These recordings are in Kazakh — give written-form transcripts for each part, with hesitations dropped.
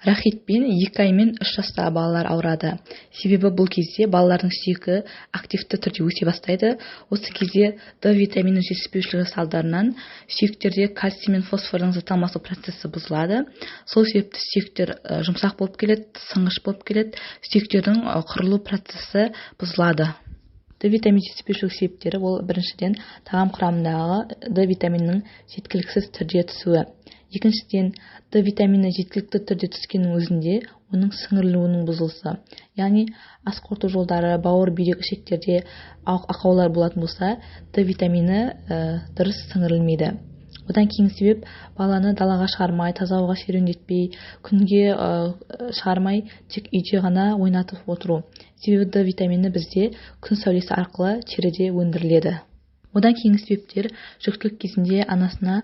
Рахитпен 2 ай мен 3 жастағы балалар ауырады. Себебі бұл кезде балалардың сүйегі активті түрде өсе бастайды. Осы кезде D витамині жетіспеушілігі салдарынан сүйектерде кальций мен фосфордың зытылмасы процесі бұзылады. Сол себепті сүйектер жұмсақ болып келеді, сынғыш болып келеді, сүйектердің құрылу процесі бұзылады. D витамин жетіспеушілік себептері ол біріншіден тағам құрамындағы D витаминінің жеткіліксіз түрде түсуі. Екіншіден, D витамині жеткілікті түрде түскеннің өзінде оның сіңірілуінің бұзылысы. Яғни ас қорыту жолдары, бауыр, бүйрек, ішектерде ақаулар болатын болса, D витамині дұрыс сіңірілмейді. Одан кейін себеп баланы далаға шығармай, таза ауаға серуендетпей, күнге шығармай, тек үйде ғана ойнатып отыру. Себебі D витамині бізде күн сәулесі арқылы теріде өндіріледі. Одан кейін себептер жүктілік кезінде анасына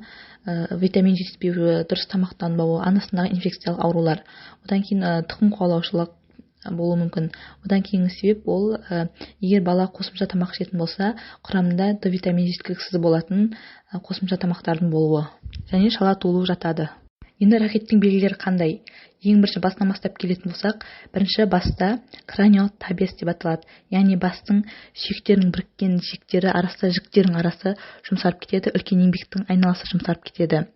витамин жетіспеуі, дұрыс тамақтанбауы, анасындағы инфекциялық аурулар. Одан кейін тұқым қуалаушылық болуы мүмкін. Одан кейін себеп ол егер бала қосымша тамақ ішетін болса, құрамында D витамин жеткіліксіз болатын қосымша тамақтардың болуы. Және шала толу жатады. Енді рахиттің белгілері қандай? Ең бірінші басынан бастап келетін болсақ, бірінші баста краниал табес деп аталады. Яғни бастың сүйектерінің біріккен жіктері арасы жұмсарып кетеді, үлкен еңбектің айналасы жұмсарып кетеді.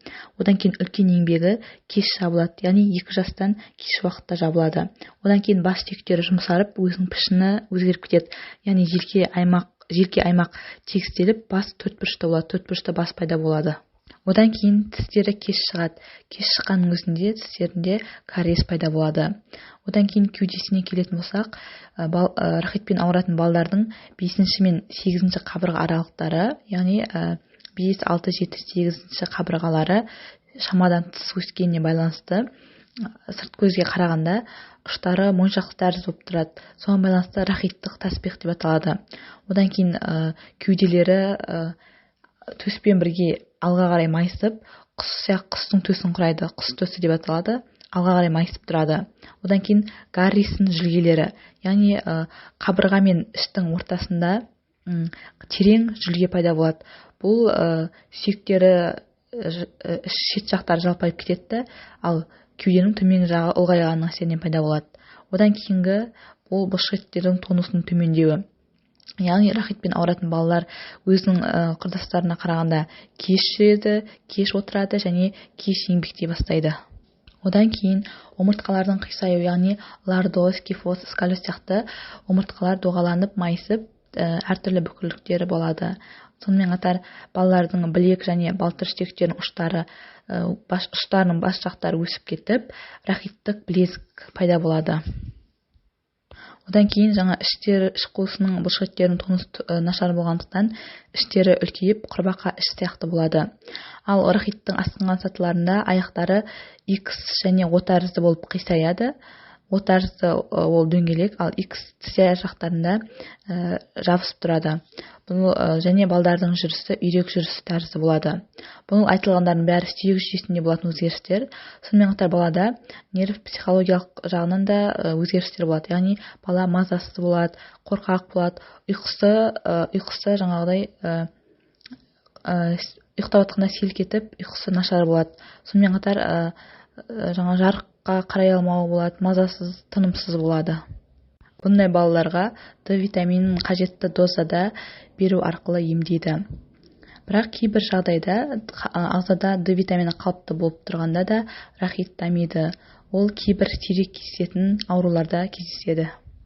Одан кейін үлкен еңбегі кеш жабылады, яғни 2 жастан кеш уақытта жабылады. Одан кейін бас сүйектері жұмсарып, өзінің пішіні өзгеріп кетеді. Яғни желке аймақ тегістеліп, бас төртбұрышты болады, төртбұрышты бас пайда болады. Одан кейін тістері кеш шығады. Кеш шыққанның өзінде тістерінде кариес пайда болады. Одан кейін кеудесіне келетін болсақ, рахитпен ауыратын балалардың 5 мен 8 қабырға аралықтары, яғни 5, 6, 7, 8 қабырғалары шамадан тыс өскеніне байланысты сырт көзге қарағанда ұштары моншақ тәрізді болып тұрады. Соған байланысты рахиттық таспиқ деп аталады. Одан кейін кеуделері төспен бірге алға қарай майысып, құстың төсін құрайды. Құс төсі деп аталады. Алға қарай майысып тұрады. Одан кейін гаррисон жүлгелері, яғни қабырға мен іштің ортасында терең жүлге пайда болады. Бұл сүйектері шет жақтары жалпайып кетеді, ал кеуденің төменгі жағы ұлғайғанның әсерінен пайда болады. Одан кейінгі бұл бұлшықеттердің тонусының төмендеуі. Яғни рахитпен ауыратын балалар өзінің құрдастарына қарағанда кеш жүреді, кеш отырады және кеш еңбектей бастайды. Одан кейін омыртқалардың қисаюы, яғни лордоз, кифоз, сколиоз сияқты омыртқалар доғаланып, майысып, әртүрлі бүкірліктері болады. Сонымен қатар балалардың білек және балтыр сүйектерінің ұштарының бас жақтары өсіп кетіп, рахиттік білезік пайда болады. Одан кейін іш қуысының бұлшықеттерінің тонусы нашар болғандықтан іштері үлкейіп, құрбақа іш сияқты болады. Ал рахиттің асқынған сатыларында аяқтары X және O тәрізді болып қисаяды. O тәрізді ол дөңгелек, ал X тізе жақтарында жабысып тұрады. Және балдардың жүрісі үйрек жүрісі тәрізді болады. Бұл айтылғандардың бәрі сүйек жүйесінде болатын өзгерістер. Сонымен қатар балада нерв психологиялық жағынан да өзгерістер болады. Яғни бала мазасыз болады, қорқақ болады, ұйқысы жаңағыдай ұйықтап жатқанда селк етіп, ұйқысы нашар болады. Сонымен қатар жарыққа қарай алмауы болады, мазасыз, тынымсыз болады. Бұндай балаларға D витаминін қажетті дозада беру арқылы емдейді. Бірақ кейбір жағдайда ағзада D витамині қалыпты болып тұрғанда да рахит дамиды. Ол кейбір сирек кездесетін ауруларда кездеседі.